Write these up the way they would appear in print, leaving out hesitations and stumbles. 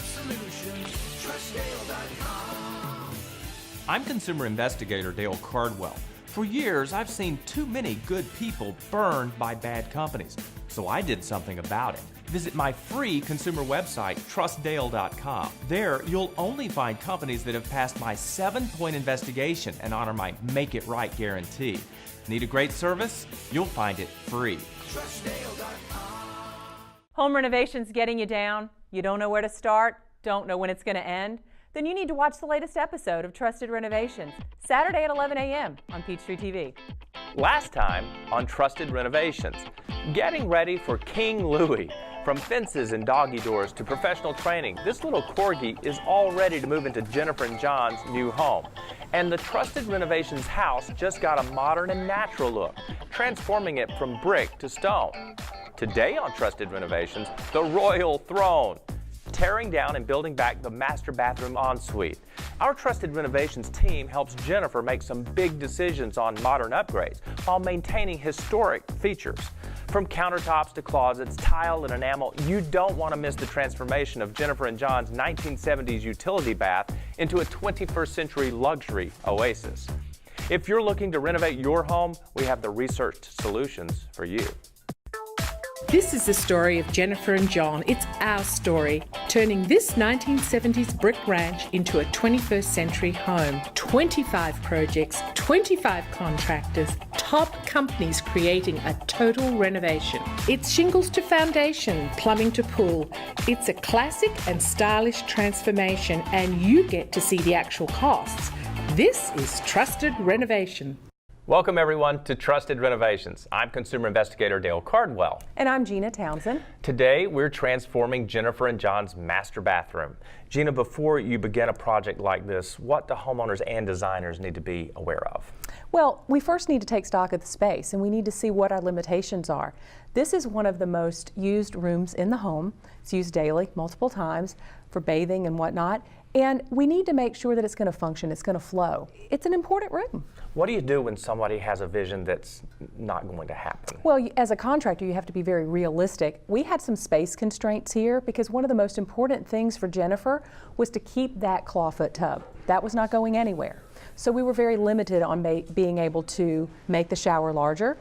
solutions. TrustDale.com. I'm consumer investigator Dale Cardwell. For years, I've seen too many good people burned by bad companies, so I did something about it. Visit my free consumer website, TrustDale.com. There, you'll only find companies that have passed my 7-point investigation and honor my Make It Right guarantee. Need a great service? You'll find it free. TrustDale.com. Home renovations getting you down? You don't know where to start? Don't know when it's going to end? Then you need to watch the latest episode of Trusted Renovations, Saturday at 11 a.m. on Peachtree TV. Last time on Trusted Renovations, getting ready for King Louie. From fences and doggy doors to professional training, this little corgi is all ready to move into Jennifer and John's new home. And the Trusted Renovations house just got a modern and natural look, transforming it from brick to stone. Today on Trusted Renovations, the Royal Throne, tearing down and building back the master bathroom ensuite. Our Trusted Renovations team helps Jennifer make some big decisions on modern upgrades while maintaining historic features. From countertops to closets, tile and enamel, you don't want to miss the transformation of Jennifer and John's 1970s utility bath into a 21st century luxury oasis. If you're looking to renovate your home, we have the researched solutions for you. This is the story of Jennifer and John. It's our story, turning this 1970s brick ranch into a 21st century home. 25 projects, 25 contractors, top companies creating a total renovation. It's shingles to foundation, plumbing to pool. It's a classic and stylish transformation, and you get to see the actual costs. This is Trusted Renovation. Welcome everyone to Trusted Renovations. I'm consumer investigator Dale Cardwell. And I'm Gina Townsend. Today we're transforming Jennifer and John's master bathroom. Gina, before you begin a project like this, what do homeowners and designers need to be aware of? Well, we first need to take stock of the space and we need to see what our limitations are. This is one of the most used rooms in the home. It's used daily, multiple times, for bathing and whatnot. And we need to make sure that it's going to function, it's going to flow. It's an important room. What do you do when somebody has a vision that's not going to happen? Well, as a contractor, you have to be very realistic. We had some space constraints here because one of the most important things for Jennifer was to keep that clawfoot tub. That was not going anywhere. So we were very limited on being able to make the shower larger,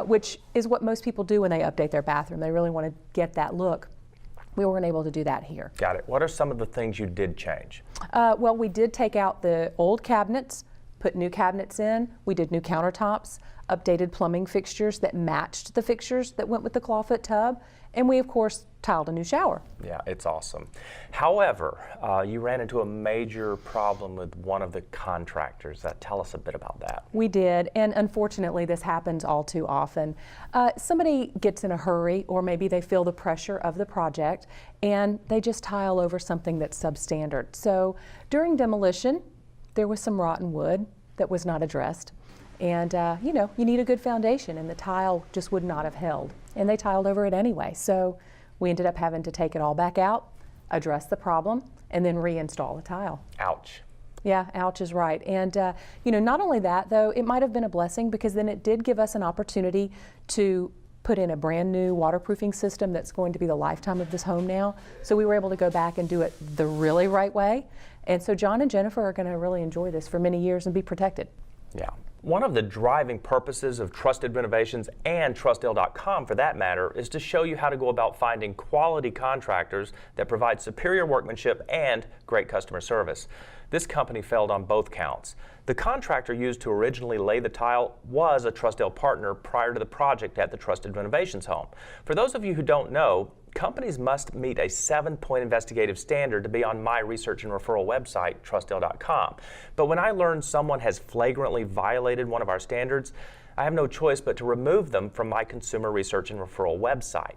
which is what most people do when they update their bathroom. They really want to get that look. We weren't able to do that here. Got it. What are some of the things you did change? Well, we did take out the old cabinets, put new cabinets in. We did new countertops, updated plumbing fixtures that matched the fixtures that went with the clawfoot tub, and we, of course, tiled a new shower. Yeah, it's awesome. However, you ran into a major problem with one of the contractors. Tell us a bit about that. We did, and unfortunately this happens all too often. Somebody gets in a hurry, or maybe they feel the pressure of the project, and they just tile over something that's substandard. So during demolition, there was some rotten wood that was not addressed. And you know, you need a good foundation, and the tile just would not have held. And they tiled over it anyway. So we ended up having to take it all back out, address the problem, and then reinstall the tile. Ouch. Yeah, ouch is right. And you know, not only that though, it might have been a blessing because then it did give us an opportunity to put in a brand new waterproofing system that's going to be the lifetime of this home now. So we were able to go back and do it the really right way. And so John and Jennifer are going to really enjoy this for many years and be protected. Yeah. One of the driving purposes of Trusted Renovations and TrustDale.com for that matter is to show you how to go about finding quality contractors that provide superior workmanship and great customer service. This company failed on both counts. The contractor used to originally lay the tile was a TrustDale partner prior to the project at the Trusted Renovations home. For those of you who don't know, companies must meet a 7-point investigative standard to be on my research and referral website, TrustDale.com. But when I learned someone has flagrantly violated one of our standards, I have no choice but to remove them from my consumer research and referral website.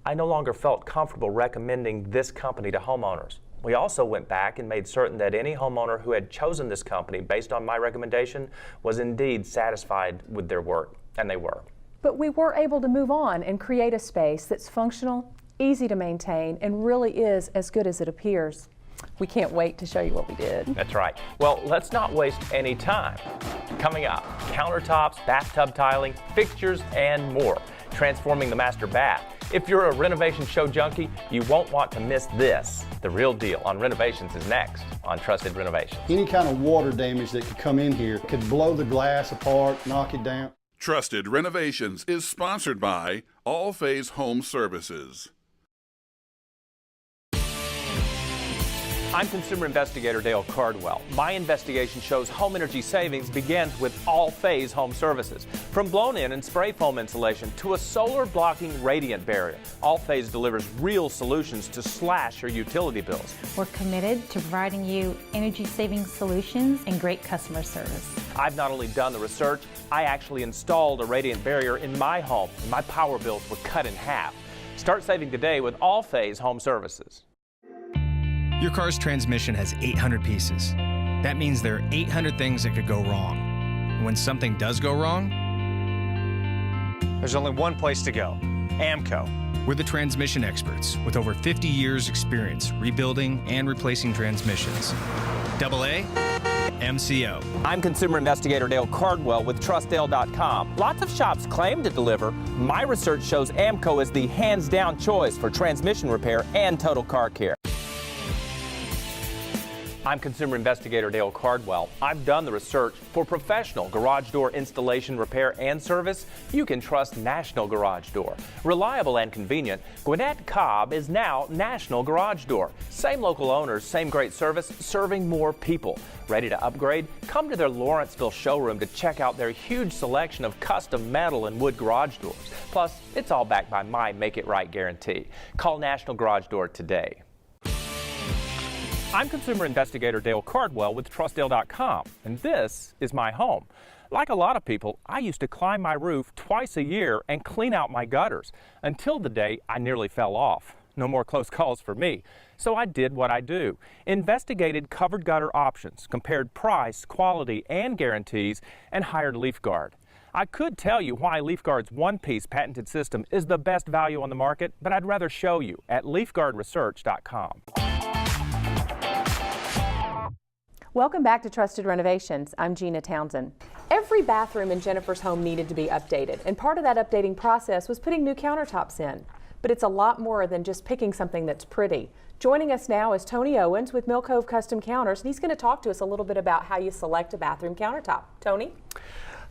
I no longer felt comfortable recommending this company to homeowners. We also went back and made certain that any homeowner who had chosen this company based on my recommendation was indeed satisfied with their work, and they were. But we were able to move on and create a space that's functional, easy to maintain, and really is as good as it appears. We can't wait to show you what we did. That's right. Well, let's not waste any time. Coming up, countertops, bathtub tiling, fixtures, and more. Transforming the master bath. If you're a renovation show junkie, you won't want to miss this. The Real Deal on Renovations is next on Trusted Renovations. Any kind of water damage that could come in here could blow the glass apart, knock it down. Trusted Renovations is sponsored by All Phase Home Services. I'm consumer investigator Dale Cardwell. My investigation shows home energy savings begins with All Phase Home Services. From blown-in and spray foam insulation to a solar-blocking radiant barrier, All Phase delivers real solutions to slash your utility bills. We're committed to providing you energy-saving solutions and great customer service. I've not only done the research, I actually installed a radiant barrier in my home, and my power bills were cut in half. Start saving today with All Phase Home Services. Your car's transmission has 800 pieces. That means there are 800 things that could go wrong. And when something does go wrong, there's only one place to go, AMCO. We're the transmission experts with over 50 years experience rebuilding and replacing transmissions. AA, MCO. I'm consumer investigator Dale Cardwell with TrustDale.com. Lots of shops claim to deliver. My research shows AMCO is the hands-down choice for transmission repair and total car care. I'm consumer investigator Dale Cardwell. I've done the research. For professional garage door installation, repair, and service, you can trust National Garage Door. Reliable and convenient, Gwinnett Cobb is now National Garage Door. Same local owners, same great service, serving more people. Ready to upgrade? Come to their Lawrenceville showroom to check out their huge selection of custom metal and wood garage doors. Plus, it's all backed by my Make It Right guarantee. Call National Garage Door today. I'm consumer investigator Dale Cardwell with TrustDale.com, and this is my home. Like a lot of people, I used to climb my roof twice a year and clean out my gutters, until the day I nearly fell off. No more close calls for me. So I did what I do. Investigated covered gutter options, compared price, quality, and guarantees, and hired LeafGuard. I could tell you why LeafGuard's one-piece patented system is the best value on the market, but I'd rather show you at LeafGuardResearch.com. Welcome back to Trusted Renovations. I'm Gina Townsend. Every bathroom in Jennifer's home needed to be updated, and part of that updating process was putting new countertops in. But it's a lot more than just picking something that's pretty. Joining us now is Tony Owens with Mill Cove Custom Counters, and he's going to talk to us a little bit about how you select a bathroom countertop. Tony?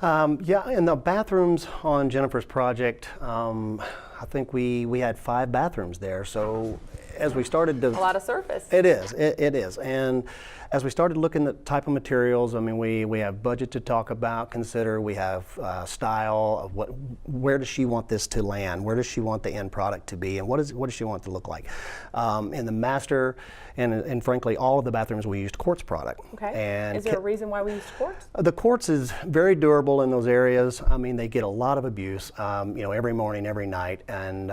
Yeah, in the bathrooms on Jennifer's project, I think we had 5 bathrooms there. So as we started to... A lot of surface. It is, it is. And as we started looking at the type of materials, I mean, we have budget to talk about, consider, we have style of where does she want this to land, where does she want the end product to be, and what does she want it to look like. In the master, and frankly, all of the bathrooms we used quartz product. Okay. And is there a reason why we used quartz? The quartz is very durable in those areas. I mean, they get a lot of abuse, you know, every morning, every night, and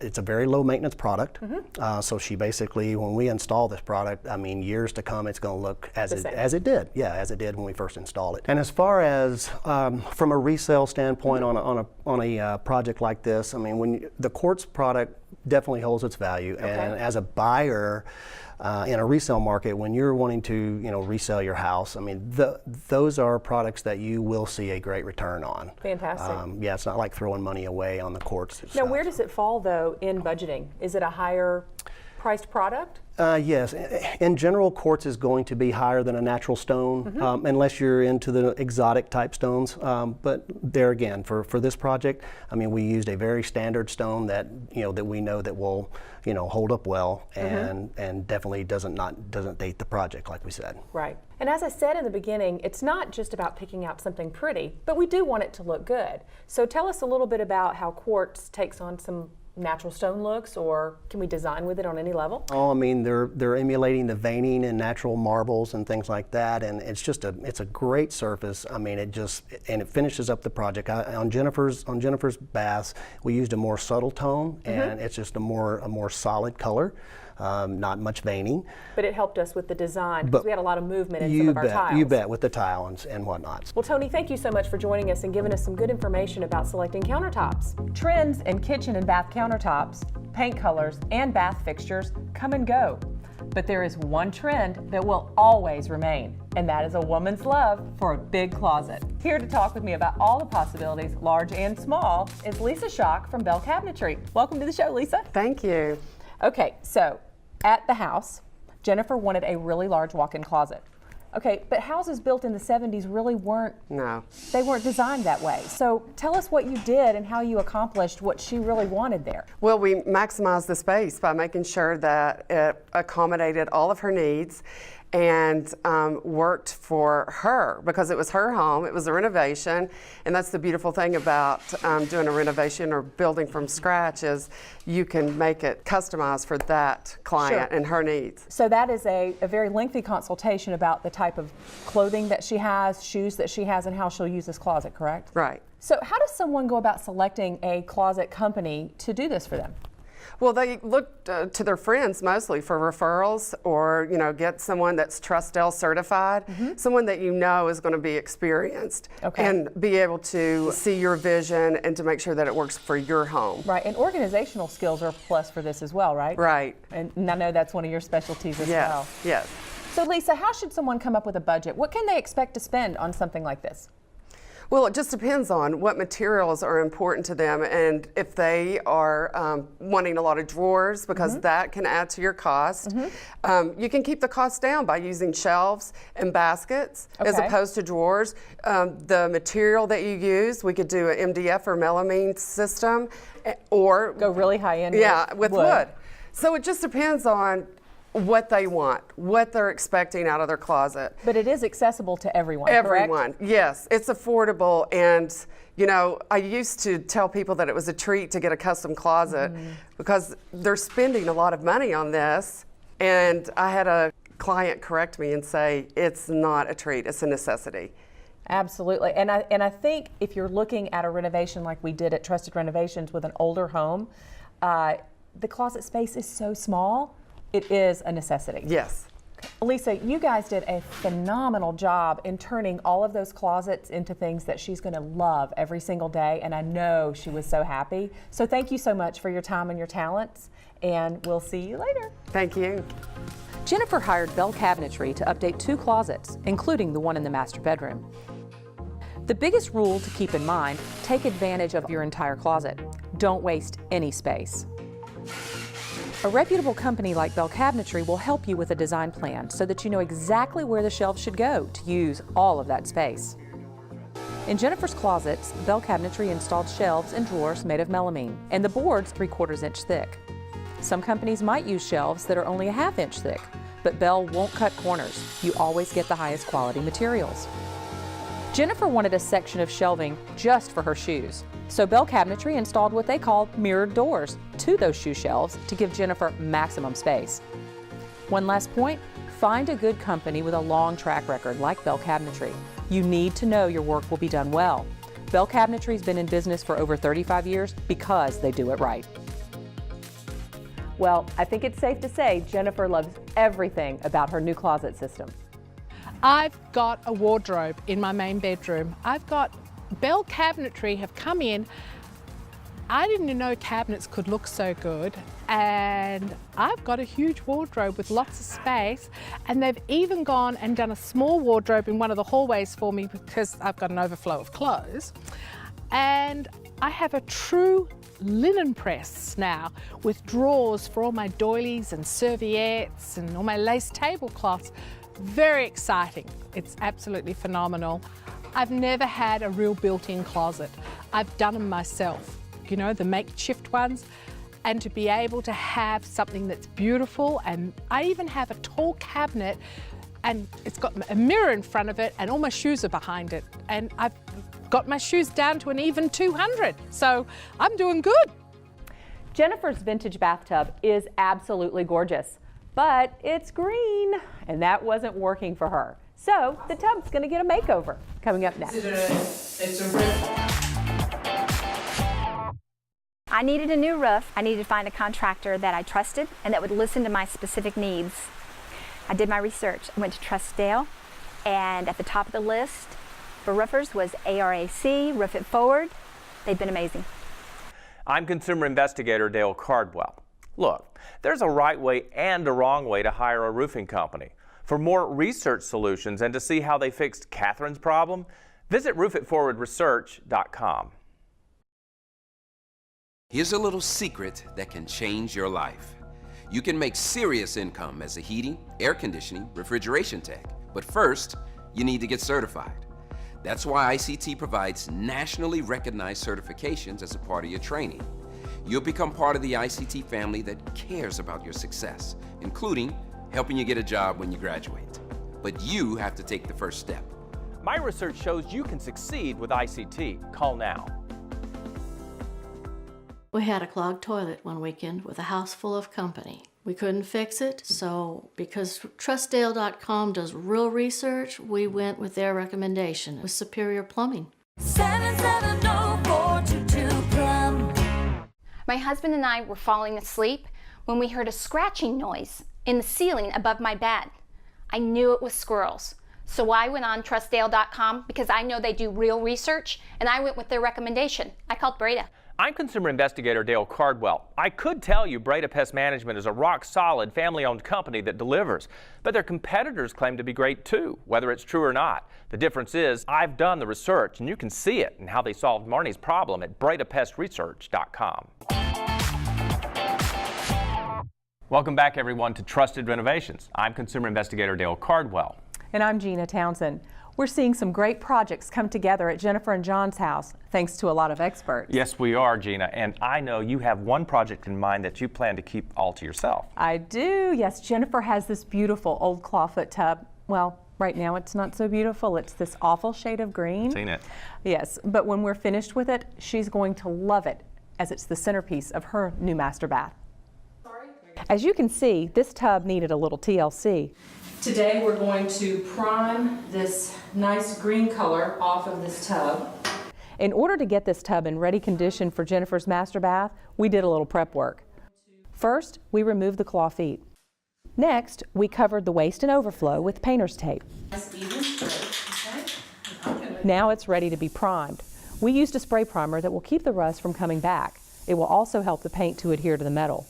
it's a very low maintenance product. Mm-hmm. So she basically, when we install this product, I mean, years to come, it's going to look as it did. Yeah, as it did when we first installed it. And as far as from a resale standpoint, mm-hmm. on a project like this, I mean, the quartz product definitely holds its value. Okay. And as a buyer in a resale market, when you're wanting to, you know, resell your house, I mean, those are products that you will see a great return on. Fantastic. Yeah, it's not like throwing money away on the quartz. Now, where does it fall though in budgeting? Is it a higher priced product? Yes. In general, quartz is going to be higher than a natural stone, mm-hmm. Unless you're into the exotic type stones. But there again, for this project, I mean, we used a very standard stone that we know that will, you know, hold up well, and mm-hmm. and definitely doesn't date the project, like we said. Right. And as I said in the beginning, it's not just about picking out something pretty, but we do want it to look good. So tell us a little bit about how quartz takes on some natural stone looks, or can we design with it on any level? Oh, I mean, they're emulating the veining in natural marbles and things like that, and it's a great surface. I mean, it finishes up the project. On Jennifer's baths, we used a more subtle tone, mm-hmm. and it's just a more solid color. Not much veining. But it helped us with the design, because we had a lot of movement in some of our tiles. You bet, with the tile and whatnot. Well, Tony, thank you so much for joining us and giving us some good information about selecting countertops. Trends in kitchen and bath countertops, paint colors, and bath fixtures come and go. But there is one trend that will always remain, and that is a woman's love for a big closet. Here to talk with me about all the possibilities, large and small, is Lisa Schock from Bell Cabinetry. Welcome to the show, Lisa. Thank you. Okay, so at the house, Jennifer wanted a really large walk-in closet. Okay, but houses built in the 70s really weren't designed that way. So tell us what you did and how you accomplished what she really wanted there. Well, we maximized the space by making sure that it accommodated all of her needs and worked for her, because it was her home, it was a renovation, and that's the beautiful thing about doing a renovation or building from scratch is you can make it customized for that client and her needs. So that is a very lengthy consultation about the type of clothing that she has, shoes that she has, and how she'll use this closet, correct? Right. So how does someone go about selecting a closet company to do this for them? Well, they look to their friends mostly for referrals, or get someone that's Trustell certified, someone that you know is going to be experienced and be able to see your vision and to make sure that it works for your home. Right, and organizational skills are a plus for this as well, right? Right. And I know that's one of your specialties as well. Yes. So Lisa, how should someone come up with a budget? What can they expect to spend on something like this? Well, it just depends on what materials are important to them, and if they are wanting a lot of drawers, because that can add to your cost. You can keep the cost down by using shelves and baskets as opposed to drawers. The material that you use, we could do an MDF or melamine system, or go really high end. With wood. So it just depends on what they want, what they're expecting out of their closet. But it is accessible to everyone, Everyone, correct? Yes. It's affordable, and I used to tell people that it was a treat to get a custom closet because they're spending a lot of money on this, and I had a client correct me and say, it's not a treat, it's a necessity. Absolutely, and I think if you're looking at a renovation like we did at Trusted Renovations with an older home, the closet space is so small, it is a necessity. Yes. Lisa, you guys did a phenomenal job in turning all of those closets into things that she's going to love every single day, and I know she was so happy. So thank you so much for your time and your talents, and we'll see you later. Thank you. Jennifer hired Bell Cabinetry to update 2 closets, including the one in the master bedroom. The biggest rule to keep in mind, take advantage of your entire closet. Don't waste any space. A reputable company like Bell Cabinetry will help you with a design plan so that you know exactly where the shelves should go to use all of that space. In Jennifer's closets, Bell Cabinetry installed shelves and drawers made of melamine, and the boards 3/4 inch thick. Some companies might use shelves that are only a 1/2 inch thick, but Bell won't cut corners. You always get the highest quality materials. Jennifer wanted a section of shelving just for her shoes, so Bell Cabinetry installed what they call mirrored doors to those shoe shelves to give Jennifer maximum space. One last point, find a good company with a long track record like Bell Cabinetry. You need to know your work will be done well. Bell Cabinetry's been in business for over 35 years because they do it right. Well, I think it's safe to say Jennifer loves everything about her new closet system. I've got a wardrobe in my main bedroom. I've got Bell Cabinetry have come in. I didn't know cabinets could look so good, and I've got a huge wardrobe with lots of space, and they've even gone and done a small wardrobe in one of the hallways for me because I've got an overflow of clothes. And I have a true linen press now with drawers for all my doilies and serviettes and all my lace tablecloths. Very exciting. It's absolutely phenomenal. I've never had a real built-in closet. I've done them myself, the makeshift ones, and to be able to have something that's beautiful, and I even have a tall cabinet and it's got a mirror in front of it and all my shoes are behind it, and I've got my shoes down to an even 200, so I'm doing good. Jennifer's vintage bathtub is absolutely gorgeous, but it's green, and that wasn't working for her. So the tub's gonna get a makeover. Coming up next. I needed a new roof. I needed to find a contractor that I trusted and that would listen to my specific needs. I did my research. I went to Trustell, and at the top of the list for roofers was ARAC, Roof It Forward. They've been amazing. I'm consumer investigator Dale Cardwell. Look, there's a right way and a wrong way to hire a roofing company. For more research solutions and to see how they fixed Catherine's problem, visit roofitforwardresearch.com. Here's a little secret that can change your life. You can make serious income as a heating, air conditioning, refrigeration tech. But first, you need to get certified. That's why ICT provides nationally recognized certifications as a part of your training. You'll become part of the ICT family that cares about your success, including helping you get a job when you graduate. But you have to take the first step. My research shows you can succeed with ICT. Call now. We had a clogged toilet one weekend with a house full of company. We couldn't fix it, so because TrustDale.com does real research, we went with their recommendation with Superior Plumbing. 770-422-PLUM. My husband and I were falling asleep when we heard a scratching noise in the ceiling above my bed. I knew it was squirrels. So I went on TrustDale.com because I know they do real research, and I went with their recommendation. I called Breda. I'm consumer investigator Dale Cardwell. I could tell you Breda Pest Management is a rock-solid, family-owned company that delivers, but their competitors claim to be great too, whether it's true or not. The difference is I've done the research, and you can see it and how they solved Marnie's problem at BredaPestResearch.com. Welcome back, everyone, to Trusted Renovations. I'm consumer investigator Dale Cardwell. And I'm Gina Townsend. We're seeing some great projects come together at Jennifer and John's house, thanks to a lot of experts. Yes, we are, Gina, and I know you have one project in mind that you plan to keep all to yourself. I do, yes. Jennifer has this beautiful old clawfoot tub. Well, right now it's not so beautiful. It's this awful shade of green. Seen it. Yes, but when we're finished with it, she's going to love it, as it's the centerpiece of her new master bath. As you can see, this tub needed a little TLC. Today we're going to prime this nice green color off of this tub. In order to get this tub in ready condition for Jennifer's master bath, we did a little prep work. First, we removed the claw feet. Next, we covered the waste and overflow with painter's tape. Now it's ready to be primed. We used a spray primer that will keep the rust from coming back. It will also help the paint to adhere to the metal.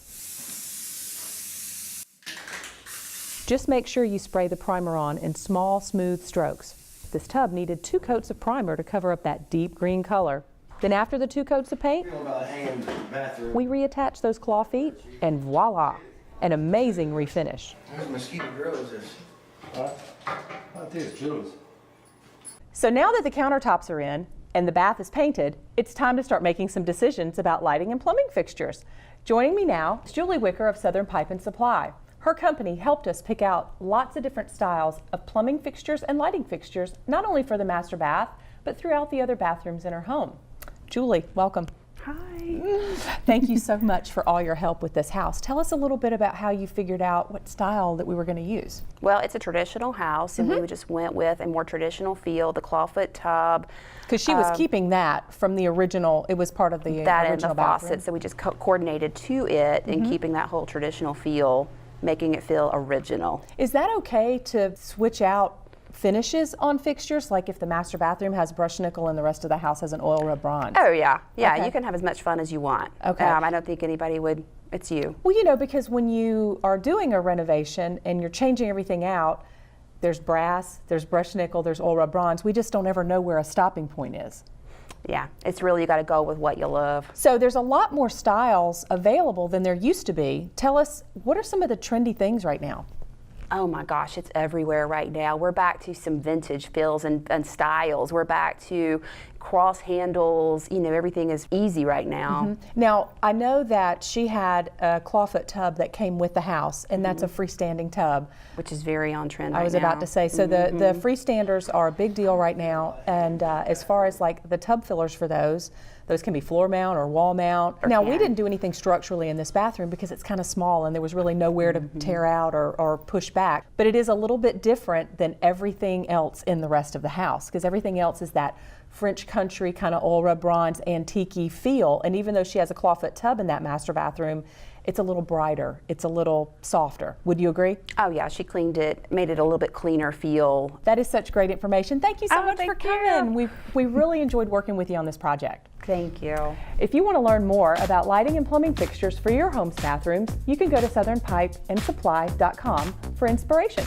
Just make sure you spray the primer on in small, smooth strokes. This tub needed 2 coats of primer to cover up that deep green color. Then after the 2 coats of paint, we reattach those claw feet and voila, an amazing refinish. There's a mosquito grill, is this? I think it's Jules. So now that the countertops are in and the bath is painted, it's time to start making some decisions about lighting and plumbing fixtures. Joining me now is Julie Wicker of Southern Pipe and Supply. Her company helped us pick out lots of different styles of plumbing fixtures and lighting fixtures, not only for the master bath, but throughout the other bathrooms in her home. Julie, welcome. Hi. Thank you so much for all your help with this house. Tell us a little bit about how you figured out what style that we were going to use. Well, it's a traditional house, and we just went with a more traditional feel, the clawfoot tub. Because she was keeping that from the original, it was part of the that original and the bathroom. faucet, so we just coordinated to it and keeping that whole traditional feel, making it feel original. Is that okay to switch out finishes on fixtures, like if the master bathroom has brushed nickel and the rest of the house has an oil rub bronze? Oh yeah, yeah, Okay. you can have as much fun as you want. Okay. I don't think anybody would, it's you. Well, you know, because when you are doing a renovation and you're changing everything out, there's brass, there's brushed nickel, there's oil rub bronze. We just don't ever know where a stopping point is. Yeah, it's really, you got to go with what you love. So there's a lot more styles available than there used to be. Tell us, what are some of the trendy things right now? Oh my gosh, it's everywhere right now. We're back to some vintage feels and styles. We're back to cross handles. You know, everything is easy right now. Now, I know that she had a clawfoot tub that came with the house, and that's a freestanding tub. Which is very on trend right now. I was about to say, so the freestanders are a big deal right now, and as far as like the tub fillers for those can be floor mount or wall mount. Now, we didn't do anything structurally in this bathroom because it's kind of small and there was really nowhere to tear out or push back. But it is a little bit different than everything else in the rest of the house, because everything else is that French country kind of oil rub bronze antique-y feel. And even though she has a clawfoot tub in that master bathroom, it's a little brighter, it's a little softer. Would you agree? Oh yeah, she cleaned it, made it a little bit cleaner feel. That is such great information. Thank you so much for coming. We really enjoyed working with you on this project. Thank you. If you want to learn more about lighting and plumbing fixtures for your home's bathrooms, you can go to southernpipeandsupply.com for inspiration.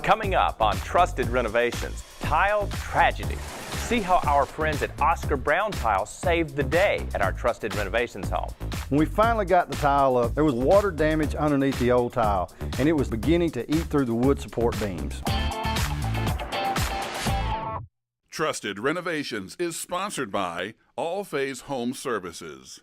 Coming up on Trusted Renovations, tile tragedy. See how our friends at Oscar Brown Tile saved the day at our Trusted Renovations home. When we finally got the tile up, there was water damage underneath the old tile, and it was beginning to eat through the wood support beams. Trusted Renovations is sponsored by All Phase Home Services.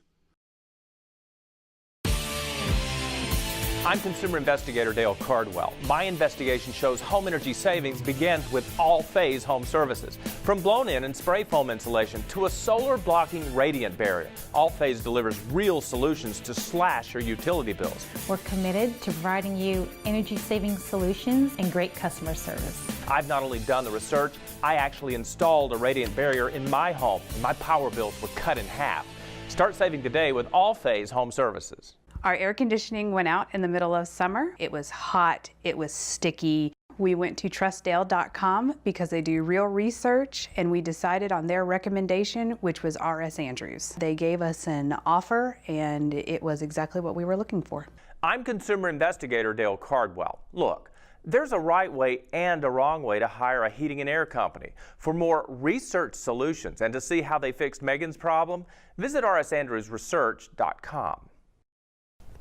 I'm consumer investigator Dale Cardwell. My investigation shows home energy savings begins with All Phase Home Services. From blown-in and spray foam insulation to a solar blocking radiant barrier, All Phase delivers real solutions to slash your utility bills. We're committed to providing you energy-saving solutions and great customer service. I've not only done the research, I actually installed a radiant barrier in my home, and my power bills were cut in half. Start saving today with All Phase Home Services. Our air conditioning went out in the middle of summer. It was hot, it was sticky. We went to trustdale.com because they do real research, and we decided on their recommendation, which was R.S. Andrews. They gave us an offer, and it was exactly what we were looking for. I'm consumer investigator Dale Cardwell. Look, there's a right way and a wrong way to hire a heating and air company. For more research solutions and to see how they fixed Megan's problem, visit rsandrewsresearch.com.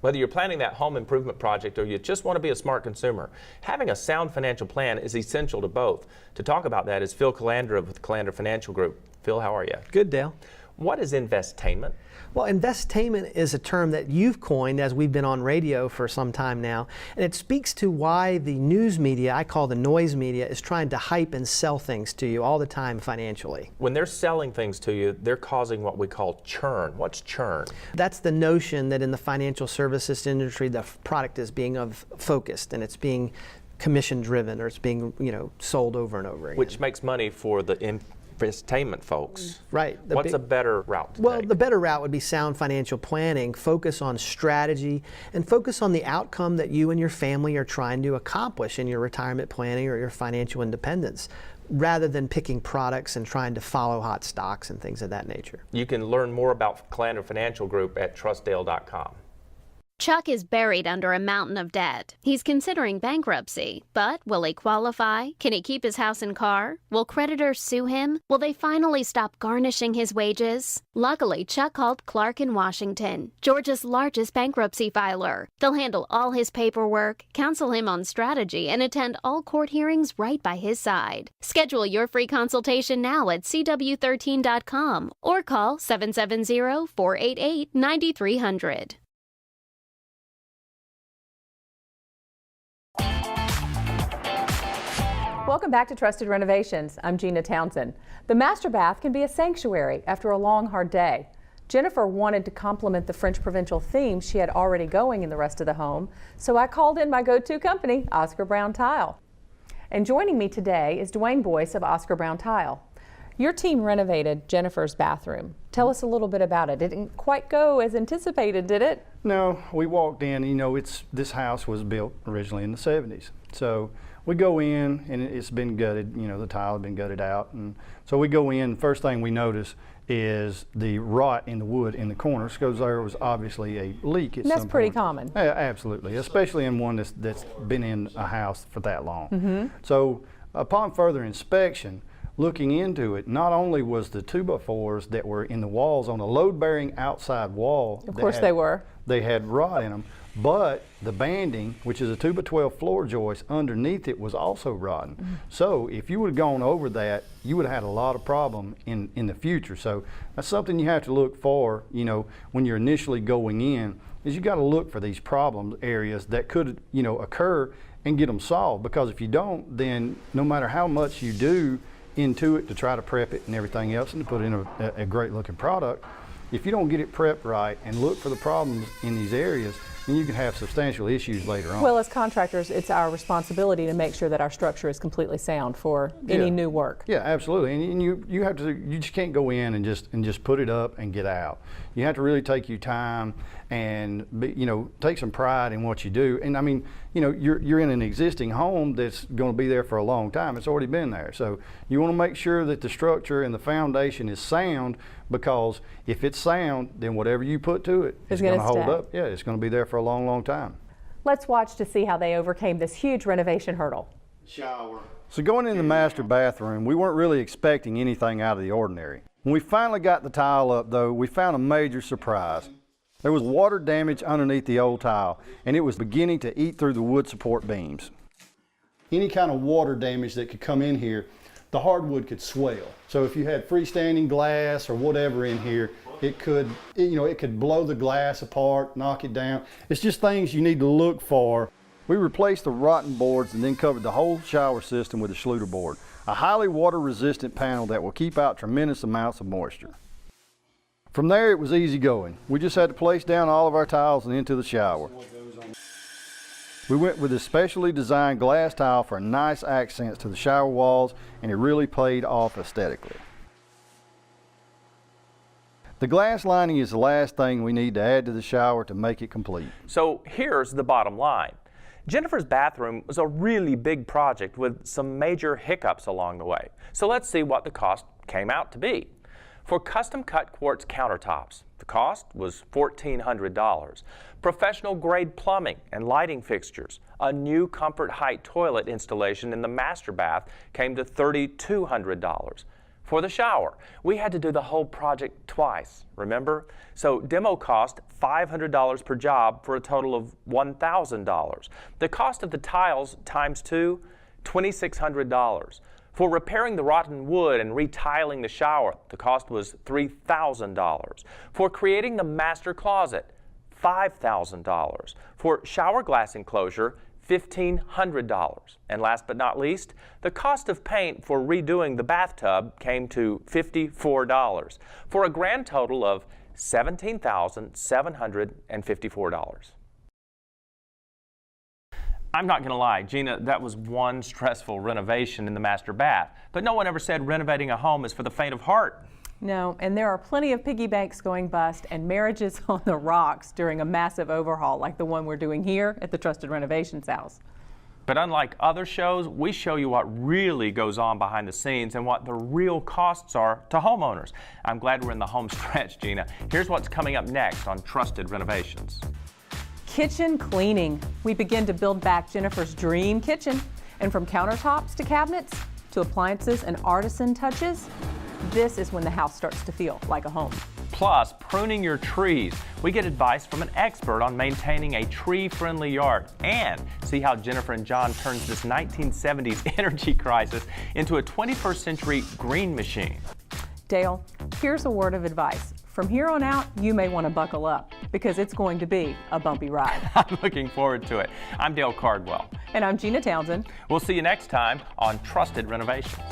Whether you're planning that home improvement project or you just want to be a smart consumer, having a sound financial plan is essential to both. To talk about that is Phil Calandra with Calandra Financial Group. Phil, how are you? Good, Dale. What is investainment? Well, investainment is a term that you've coined as we've been on radio for some time now, and it speaks to why the news media, I call the noise media, is trying to hype and sell things to you all the time financially. When they're selling things to you, they're causing what we call churn. What's churn? That's the notion that in the financial services industry, the product is being focused and it's being commission driven, or it's being, sold over and over again. Which makes money for the investainment folks. Right. What's a better route to take? The better route would be sound financial planning, focus on strategy, and focus on the outcome that you and your family are trying to accomplish in your retirement planning or your financial independence, rather than picking products and trying to follow hot stocks and things of that nature. You can learn more about Calandra Financial Group at trustdale.com. Chuck is buried under a mountain of debt. He's considering bankruptcy, but will he qualify? Can he keep his house and car? Will creditors sue him? Will they finally stop garnishing his wages? Luckily, Chuck called Clark in Washington, Georgia's largest bankruptcy filer. They'll handle all his paperwork, counsel him on strategy, and attend all court hearings right by his side. Schedule your free consultation now at cw13.com or call 770-488-9300. Welcome back to Trusted Renovations. I'm Gina Townsend. The master bath can be a sanctuary after a long, hard day. Jennifer wanted to complement the French provincial theme she had already going in the rest of the home, so I called in my go-to company, Oscar Brown Tile. And joining me today is Dwayne Boyce of Oscar Brown Tile. Your team renovated Jennifer's bathroom. Tell us a little bit about it. It didn't quite go as anticipated, did it? No, we walked in, this house was built originally in the 70s. So we go in and it's been gutted, the tile had been gutted out. And so we go in, first thing we notice is the rot in the wood in the corners, because there was obviously a leak at some point. That's pretty common. Yeah, absolutely, especially in one that's been in a house for that long. Mm-hmm. So upon further inspection, looking into it, not only was the 2x4s that were in the walls on the load-bearing outside wall, of course they were, they had rot in them, but the banding, which is a 2x12 floor joist underneath it, was also rotten. Mm-hmm. So if you would have gone over that, you would have had a lot of problem in the future. So that's something you have to look for, when you're initially going in, is you got to look for these problem areas that could, occur and get them solved. Because if you don't, then no matter how much you do into it to try to prep it and everything else and to put in a great looking product, if you don't get it prepped right and look for the problems in these areas, and you can have substantial issues later on. Well, as contractors, it's our responsibility to make sure that our structure is completely sound for any new work. Yeah, absolutely. And you have to, you just can't go in and just put it up and get out. You have to really take your time and take some pride in what you do. And I mean, you're in an existing home that's going to be there for a long time. It's already been there. So you want to make sure that the structure and the foundation is sound, because if it's sound, then whatever you put to it is going to hold up. Yeah, it's going to be there for a long, long time. Let's watch to see how they overcame this huge renovation hurdle. Shower. So going in the master bathroom, we weren't really expecting anything out of the ordinary. When we finally got the tile up, though, we found a major surprise. There was water damage underneath the old tile, and it was beginning to eat through the wood support beams. Any kind of water damage that could come in here, the hardwood could swell. So if you had freestanding glass or whatever in here, it could, it could blow the glass apart, knock it down. It's just things you need to look for. We replaced the rotten boards and then covered the whole shower system with a Schluter board, a highly water-resistant panel that will keep out tremendous amounts of moisture. From there, it was easy going. We just had to place down all of our tiles and into the shower. We went with a specially designed glass tile for nice accents to the shower walls, and it really paid off aesthetically. The glass lining is the last thing we need to add to the shower to make it complete. So here's the bottom line. Jennifer's bathroom was a really big project with some major hiccups along the way. So let's see what the cost came out to be. For custom cut quartz countertops, the cost was $1,400. Professional grade plumbing and lighting fixtures, a new comfort height toilet installation in the master bath came to $3,200. For the shower, we had to do the whole project twice, remember? So demo cost $500 per job for a total of $1,000. The cost of the tiles times 2, $2,600. For repairing the rotten wood and retiling the shower, the cost was $3,000. For creating the master closet, $5,000. For shower glass enclosure, $1,500. And last but not least, the cost of paint for redoing the bathtub came to $54, for a grand total of $17,754. I'm not going to lie, Gina, that was one stressful renovation in the master bath. But no one ever said renovating a home is for the faint of heart. No, and there are plenty of piggy banks going bust and marriages on the rocks during a massive overhaul like the one we're doing here at the Trusted Renovations house. But unlike other shows, we show you what really goes on behind the scenes and what the real costs are to homeowners. I'm glad we're in the home stretch, Gina. Here's what's coming up next on Trusted Renovations. Kitchen cleaning. We begin to build back Jennifer's dream kitchen. And from countertops to cabinets to appliances and artisan touches, this is when the house starts to feel like a home. Plus, pruning your trees. We get advice from an expert on maintaining a tree-friendly yard, and see how Jennifer and John turns this 1970s energy crisis into a 21st century green machine. Dale, here's a word of advice. From here on out, you may want to buckle up because it's going to be a bumpy ride. I'm looking forward to it. I'm Dale Cardwell. And I'm Gina Townsend. We'll see you next time on Trusted Renovations.